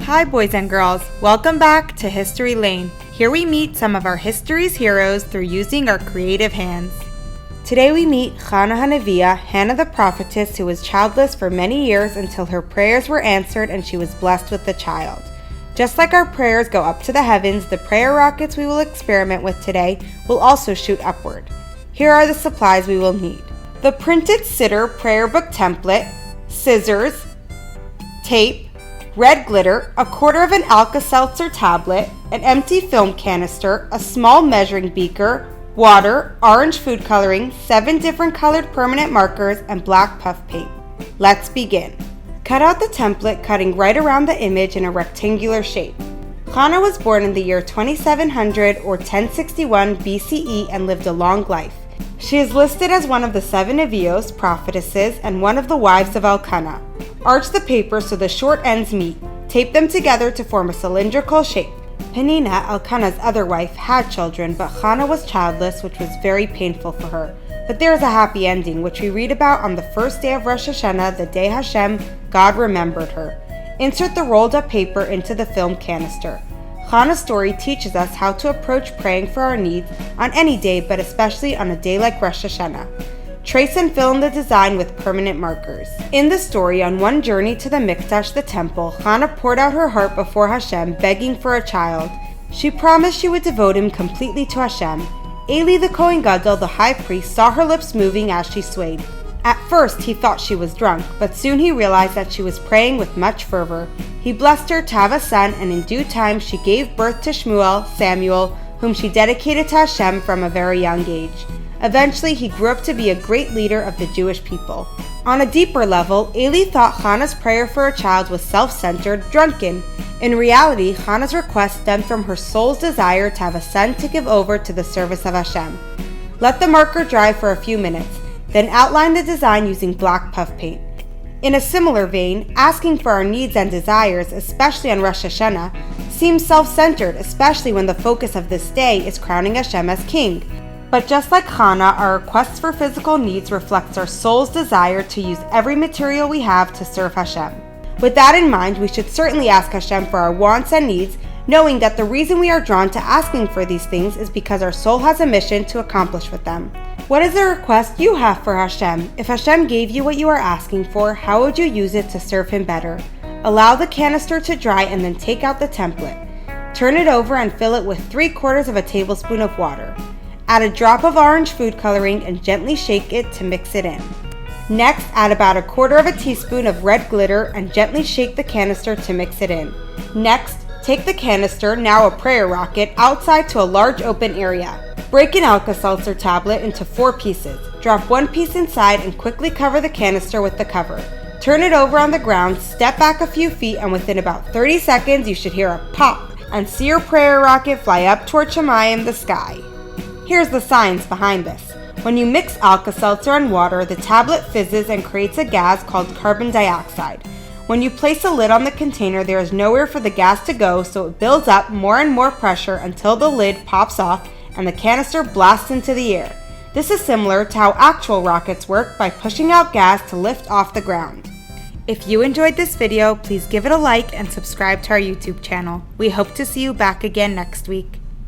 Hi boys and girls, welcome back to History Lane. Here we meet some of our history's heroes through using our creative hands. Today we meet Chana Haneviah, Hannah the Prophetess, who was childless for many years until her prayers were answered and she was blessed with a child. Just like our prayers go up to the heavens, the prayer rockets we will experiment with today will also shoot upward. Here are the supplies we will need. The printed Siddur prayer book template, scissors, tape, red glitter, a quarter of an Alka-Seltzer tablet, an empty film canister, a small measuring beaker, water, orange food coloring, 7 different colored permanent markers, and black puff paint. Let's begin. Cut out the template, cutting right around the image in a rectangular shape. Chana was born in the year 2700 or 1061 BCE and lived a long life. She is listed as one of the 7 Nevios, prophetesses, and one of the wives of Elkanah. Arch the paper so the short ends meet. Tape them together to form a cylindrical shape. Penina, Elkanah's other wife, had children, but Chana was childless, which was very painful for her. But there is a happy ending, which we read about on the first day of Rosh Hashanah, the day Hashem, God remembered her. Insert the rolled up paper into the film canister. Chana's story teaches us how to approach praying for our needs on any day, but especially on a day like Rosh Hashanah. Trace and fill in the design with permanent markers. In the story, on one journey to the Mikdash, the temple, Chana poured out her heart before Hashem, begging for a child. She promised she would devote him completely to Hashem. Eli the Kohen Gadol, the high priest, saw her lips moving as she swayed. At first, he thought she was drunk, but soon he realized that she was praying with much fervor. He blessed her to have a son, and in due time she gave birth to Shmuel, Samuel, whom she dedicated to Hashem from a very young age. Eventually, he grew up to be a great leader of the Jewish people. On a deeper level, Eli thought Chana's prayer for a child was self-centered, drunken. In reality, Chana's request stemmed from her soul's desire to have a son to give over to the service of Hashem. Let the marker dry for a few minutes, then outline the design using black puff paint. In a similar vein, asking for our needs and desires, especially on Rosh Hashanah, seems self-centered, especially when the focus of this day is crowning Hashem as king. But just like Chana, our requests for physical needs reflects our soul's desire to use every material we have to serve Hashem. With that in mind, we should certainly ask Hashem for our wants and needs, knowing that the reason we are drawn to asking for these things is because our soul has a mission to accomplish with them. What is the request you have for Hashem? If Hashem gave you what you are asking for, how would you use it to serve Him better? Allow the canister to dry and then take out the template. Turn it over and fill it with 3/4 of a tablespoon of water. Add a drop of orange food coloring and gently shake it to mix it in. Next, add about 1/4 of a teaspoon of red glitter and gently shake the canister to mix it in. Next, take the canister, now a prayer rocket, outside to a large open area. Break an Alka-Seltzer tablet into 4 pieces. Drop 1 piece inside and quickly cover the canister with the cover. Turn it over on the ground, step back a few feet, and within about 30 seconds you should hear a pop and see your prayer rocket fly up toward Shemayim, the sky. Here's the science behind this. When you mix Alka-Seltzer and water, the tablet fizzes and creates a gas called carbon dioxide. When you place a lid on the container, there is nowhere for the gas to go, so it builds up more and more pressure until the lid pops off and the canister blasts into the air. This is similar to how actual rockets work by pushing out gas to lift off the ground. If you enjoyed this video, please give it a like and subscribe to our YouTube channel. We hope to see you back again next week.